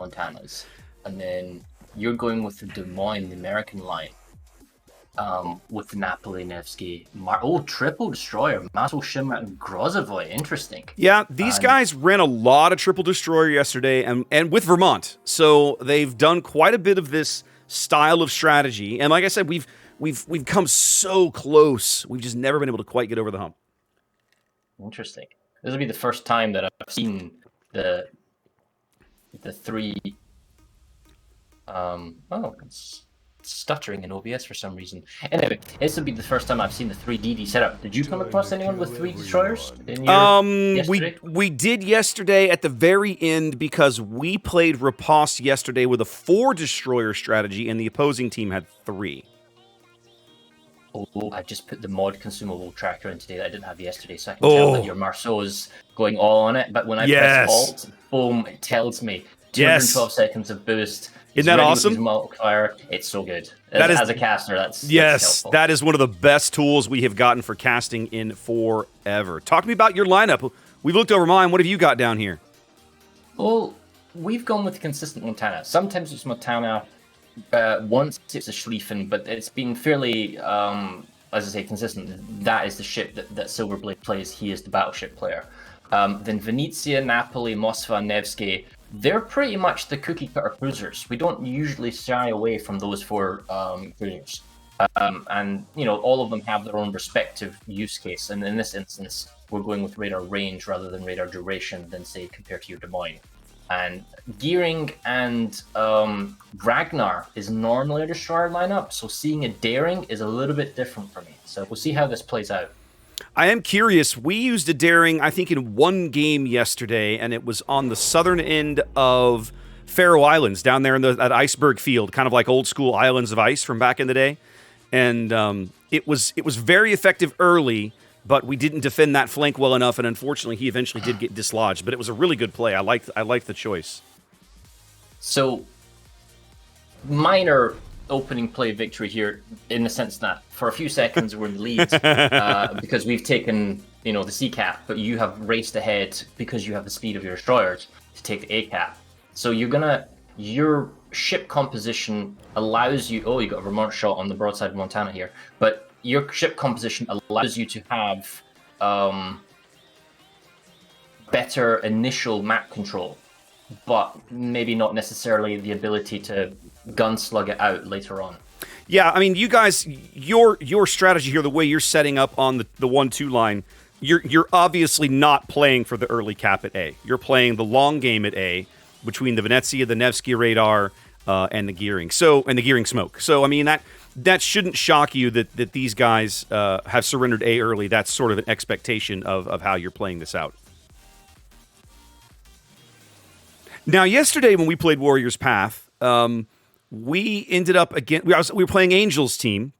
Montanas, and then you're going with the Des Moines, the American line, with the Napoli, Nevsky, triple destroyer, Maslow, Shimmer, and Grozovoy. Interesting. Yeah, these guys ran a lot of triple destroyer yesterday, and with Vermont, so they've done quite a bit of this style of strategy. And like I said, we've come so close. We've just never been able to quite get over the hump. Interesting. This will be the first time that I've seen the three. It's stuttering in OBS for some reason. Anyway, this will be the first time I've seen the 3DD setup. Did you come across anyone with 3 destroyers in your yesterday? We did yesterday at the very end because we played Riposte yesterday with a 4 destroyer strategy, and the opposing team had 3. Oh, I just put the mod consumable tracker in today that I didn't have yesterday, so I can tell that your Marceau's going all on it. But when I press Alt, boom, it tells me 212 seconds of boost. Isn't that awesome? Multiplier. It's so good. As a caster, that's helpful. That is one of the best tools we have gotten for casting in forever. Talk to me about your lineup. We've looked over mine. What have you got down here? Well, we've gone with consistent Montana. Sometimes it's Montana. Once it's a Schlieffen, but it's been fairly, as I say, consistent. That is the ship that Silverblade plays. He is the battleship player. Then Venezia, Napoli, Moskva, Nevsky. They're pretty much the cookie cutter cruisers. We don't usually shy away from those 4 cruisers. And, all of them have their own respective use case. And in this instance, we're going with radar range rather than radar duration than, say, compared to your Des Moines. And Gearing and Ragnar is normally a destroyer lineup. So seeing a Daring is a little bit different for me. So we'll see how this plays out. I am curious. We used a Daring, I think, in 1 game yesterday, and it was on the southern end of Faroe Islands, down there in that iceberg field, kind of like old school Islands of Ice from back in the day. And it was very effective early, but we didn't defend that flank well enough, and unfortunately, he eventually did get dislodged. But it was a really good play. I liked the choice. So, minor opening play victory here in the sense that for a few seconds we're in the lead because we've taken the C cap, but you have raced ahead because you have the speed of your destroyers to take the A cap. So your ship composition allows you. You got a Vermont shot on the broadside of Montana here, but your ship composition allows you to have better initial map control, but maybe not necessarily the ability to gunslug it out later on. Yeah, I mean, you guys, your strategy here, the way you're setting up on the 1-2 line, you're obviously not playing for the early cap at A. You're playing the long game at A between the Venezia, the Nevsky radar, and the Gearing. And the Gearing smoke. So, I mean, that shouldn't shock you that these guys have surrendered A early. That's sort of an expectation of how you're playing this out. Now, yesterday when we played Warriors Path, we ended up again. We were playing Angel's team,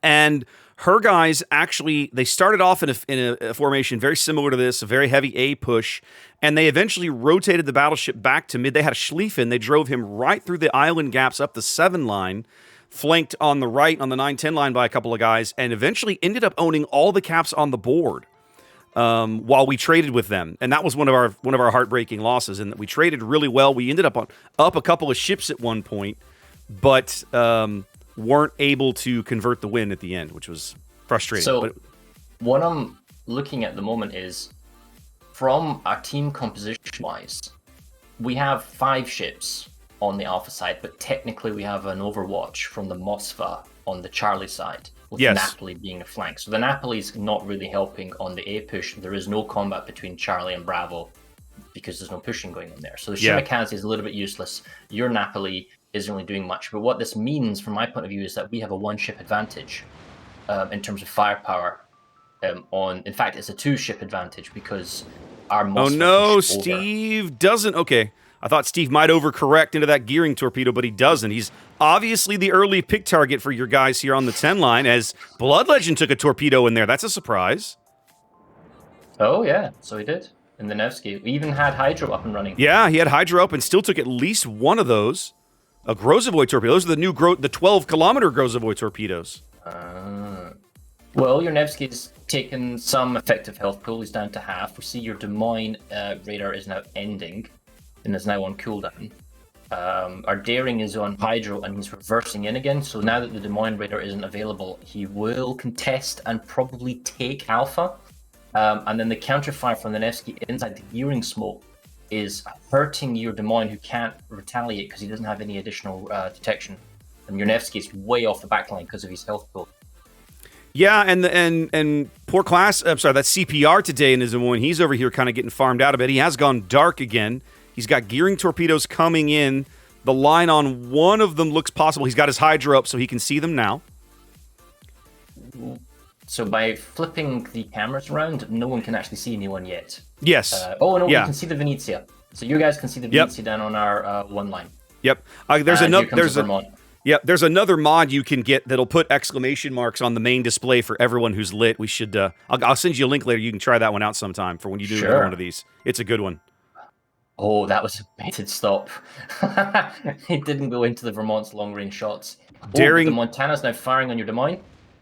and her guys actually they started off in a formation very similar to this, a very heavy A push, and they eventually rotated the battleship back to mid. They had a Schlieffen. They drove him right through the island gaps up the 7 line, flanked on the right on the 9-10 line by a couple of guys, and eventually ended up owning all the caps on the board. While we traded with them, and that was one of our heartbreaking losses. And that we traded really well. We ended up up a couple of ships at one point, but weren't able to convert the win at the end, which was frustrating. So, what I'm looking at the moment is from our team composition-wise, we have 5 ships on the Alpha side, but technically we have an Overwatch from the Moskva on the Charlie side. With Napoli being a flank. So the Napoli's not really helping on the A push. There is no combat between Charlie and Bravo because there's no pushing going on there. So the Shimakaze is a little bit useless. Your Napoli isn't really doing much. But what this means from my point of view is that we have a 1-ship advantage in terms of firepower. In fact, it's a 2-ship advantage because our Moskva Oh no, Steve doesn't. Okay. I thought Steve might overcorrect into that Gearing torpedo, but he doesn't. He's obviously the early pick target for your guys here on the 10 line, as Blood Legend took a torpedo in there. That's a surprise. Oh, yeah. So he did. In the Nevsky. We even had Hydro up and running. Yeah, he had Hydro up and still took at least one of those. A Grozovoy torpedo. Those are the new the 12-kilometer Grozovoy torpedoes. Well, your Nevsky's taken some effective health pool. He's down to half. We see your Des Moines radar is now ending and is now on cooldown. Our Daring is on Hydro and he's reversing in again. So now that the Des Moines Raider isn't available, he will contest and probably take Alpha. And then the counterfire from the Nevsky inside the gearing smoke is hurting your Des Moines, who can't retaliate because he doesn't have any additional detection. And your Nevsky is way off the backline because of his health pool. Yeah, and poor class. I'm sorry, that's CPR today in Des Moines. He's over here kind of getting farmed out a bit. He has gone dark again. He's got gearing torpedoes coming in. The line on one of them looks possible. He's got his Hydra up so he can see them now. So by flipping the cameras around, no one can actually see anyone yet. Yes. We can see the Venezia. So you guys can see the Venezia down on our one line. Yep. There's another mod you can get that'll put exclamation marks on the main display for everyone who's lit. We should. I'll send you a link later. You can try that one out sometime for when you do another one of these. It's a good one. Oh, that was a baited stop. It didn't go into the Vermont's long-range shots. Daring. The Montana's now firing on your Des Moines.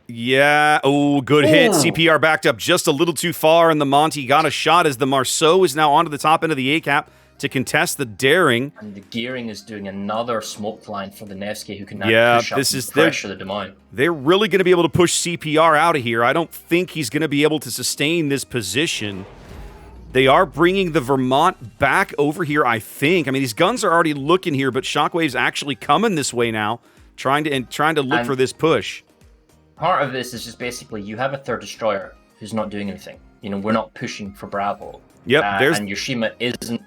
Yeah. Oh, good hit. CPR backed up just a little too far, and the Monty got a shot as the Marceau is now onto the top end of the ACAP to contest the Daring. And the Gearing is doing another smoke line for the Nevsky, who can now push up and pressure the Des Moines. They're really going to be able to push CPR out of here. I don't think he's going to be able to sustain this position. They are bringing the Vermont back over here, I think. I mean, these guns are already looking here, but Shockwave's actually coming this way now, trying to look for this push. Part of this is just basically you have a third destroyer who's not doing anything. We're not pushing for Bravo. Yep. And Yoshima isn't,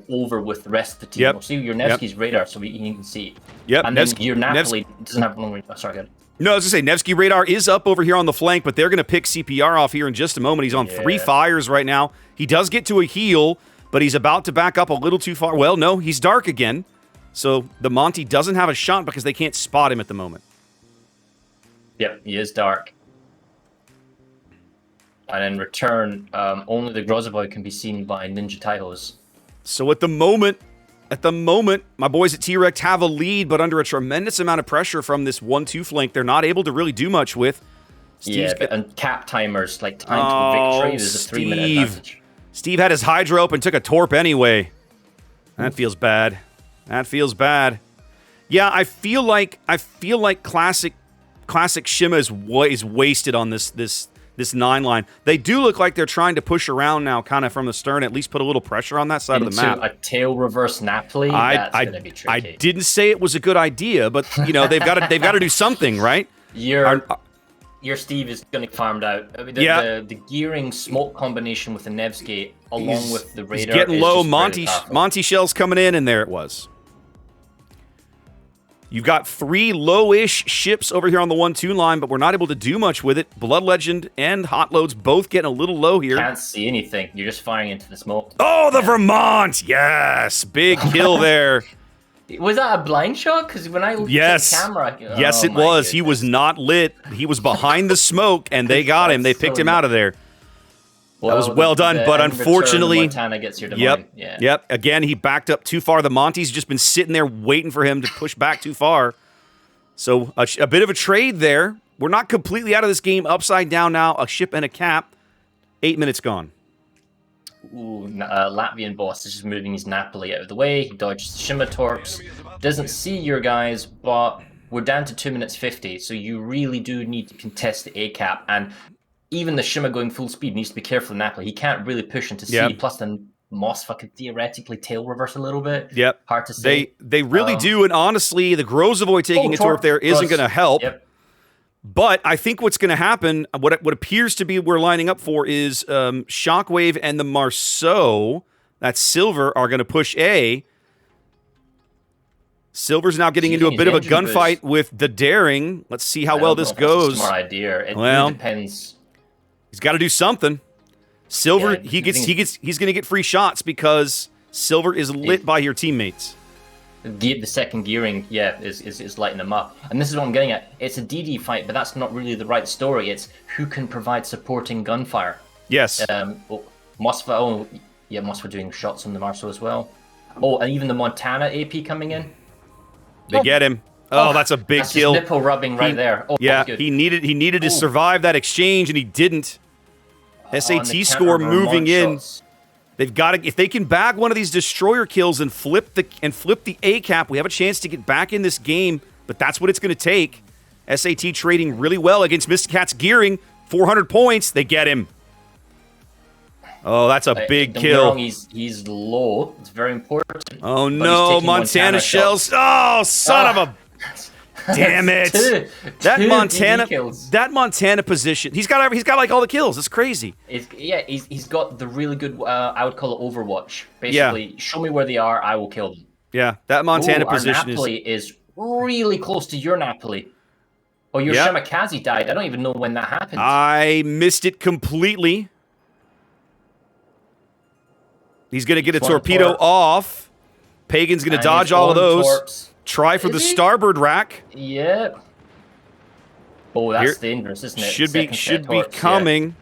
over with the rest of the team. Yep. We'll see your Nevsky's radar, so you can see. Yep. And then your Napoli doesn't have long range. Oh, sorry, go ahead. No, I was going to say, Nevsky radar is up over here on the flank, but they're going to pick CPR off here in just a moment. He's on 3 fires right now. He does get to a heal, but he's about to back up a little too far. Well, no, he's dark again. So the Monty doesn't have a shot because they can't spot him at the moment. Yep, he is dark. And in return, only the Grozavoy can be seen by Ninja Taihos. So at the moment, my boys at TREKT have a lead, but under a tremendous amount of pressure from this 1-2 flank, they're not able to really do much with. And cap timers, like time to victory, there's a 3-minute advantage. Steve had his Hydra up and took a torp anyway. That feels bad. Yeah, I feel like classic Shima is wasted on this 9 line. They do look like they're trying to push around now, kind of from the stern, at least put a little pressure on that side of the map. A tail reverse Napoli, that's going to be tricky. I didn't say it was a good idea, but they've got to do something, right? Your Steve is going to get farmed out. I mean, the gearing smoke combination with the Nevsky, along with the radar, he's getting low. Monty shells coming in, and there it was. You've got 3 low-ish ships over here on the 1-2 line, but we're not able to do much with it. Blood Legend and Hot Loads both getting a little low here. Can't see anything. You're just firing into the smoke. Oh, the Vermont! Yes! Big kill there. Was that a blind shot? Because when I looked at the camera... Yes, it was. Goodness. He was not lit. He was behind the smoke, and they got him. They picked him out of there. That was well done, but unfortunately... Montana gets your Des Moines. Yep. Again, he backed up too far. The Monty's just been sitting there waiting for him to push back too far. So a bit of a trade there. We're not completely out of this game. Upside down now. A ship and a cap. 8 minutes gone. Ooh, Latvian boss is just moving his Napoli out of the way. He dodges the Shima torps. Doesn't see your guys, but we're down to 2 minutes 50. So you really do need to contest the ACAP. And even the Shima going full speed needs to be careful of Napoli. He can't really push into sea. Plus, the Moskva could theoretically tail reverse a little bit. Yep. Hard to say. They really do. And honestly, the Grozavoy taking a torp there isn't going to help. Yep. But I think what's going to happen, what appears to be we're lining up for is Shockwave and the Marceau, that's Silver, are going to push A. Silver's now getting into a bit of a gunfight with the Daring. Let's see how well this goes. That's a smart idea. It really depends. He's got to do something. Silver, he's going to get free shots because Silver is lit by your teammates. The second gearing, is lighting them up. And this is what I'm getting at. It's a DD fight, but that's not really the right story. It's who can provide supporting gunfire. Yes. Moskva, Moskva doing shots on the Marceau as well. Oh, and even the Montana AP coming in. They get him. Oh, that's a big kill. Just nipple rubbing right there. Oh, yeah, he needed to survive that exchange, and he didn't. SAT score moving in. They've got to, if they can bag one of these destroyer kills and flip the ACAP, we have a chance to get back in this game, but that's what it's going to take. SAT trading really well against Mr. Cat's gearing, 400 points, they get him. Oh, that's a big kill. He's low. It's very important. Oh no, Montana shells. Oh, son of a damn it. That Montana position. He's got like all the kills. It's crazy. He's got the really good I would call it Overwatch. Basically, show me where they are, I will kill them. Yeah, that Montana position our Napoli is really close to your Napoli. Oh, your Shimakaze died. I don't even know when that happened. I missed it completely. He's going to get a torpedo off. Pagan's going to dodge all of those. Torps. Try for the starboard rack. Yep. Oh, that's dangerous, isn't it? Should be coming. Yeah.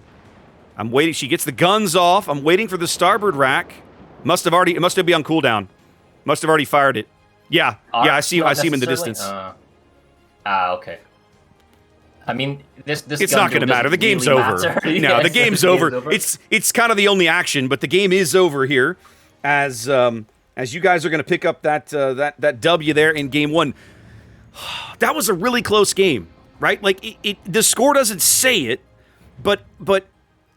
I'm waiting. She gets the guns off. I'm waiting for the starboard rack. It must be on cooldown. Must have already fired it. Yeah. I see him in the distance. Okay. I mean, this it's not going to matter. The game's over. No, the game's over. It's kind of the only action, but the game is over here as you guys are going to pick up that W there in game 1. That was a really close game, right? Like the score doesn't say it, but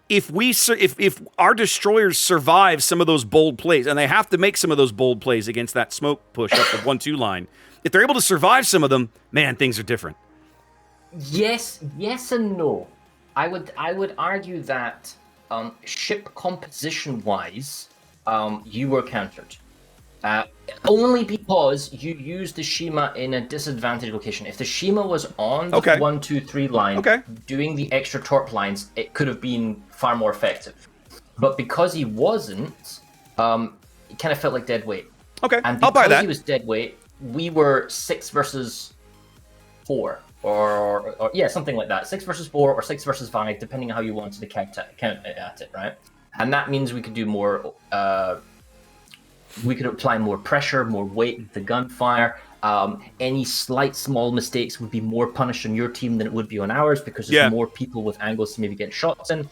if our destroyers survive some of those bold plays, and they have to make some of those bold plays against that smoke push up the 1-2 line, if they're able to survive some of them, man, things are different. Yes and no. I would argue that ship composition wise, you were countered. Only because you used the Shima in a disadvantaged location. If the Shima was on the 1-2-3 line, doing the extra torp lines, it could have been far more effective. But because he wasn't, it kind of felt like dead weight. Okay, and I'll buy that. Because he was dead weight, we were 6 versus 4. Or something like that. 6 versus 4 or 6 versus 5, depending on how you wanted to count at it, right? And that means we could do more. We could apply more pressure, more weight with the gunfire. Any slight small mistakes would be more punished on your team than it would be on ours because there's more people with angles to maybe get shots in.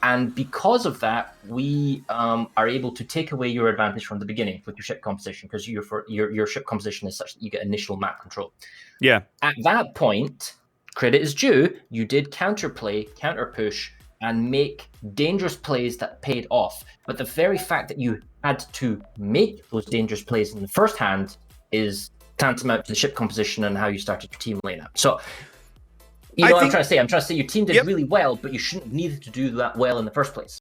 And because of that, we are able to take away your advantage from the beginning with your ship composition because your ship composition is such that you get initial map control. Yeah. At that point, credit is due. You did counterplay, counter push, and make dangerous plays that paid off. But the very fact that you had to make those dangerous plays in the first hand is tantamount to the ship composition and how you started your team lineup. So, you know what I'm trying to say? I'm trying to say your team did really well, but you shouldn't have needed to do that well in the first place.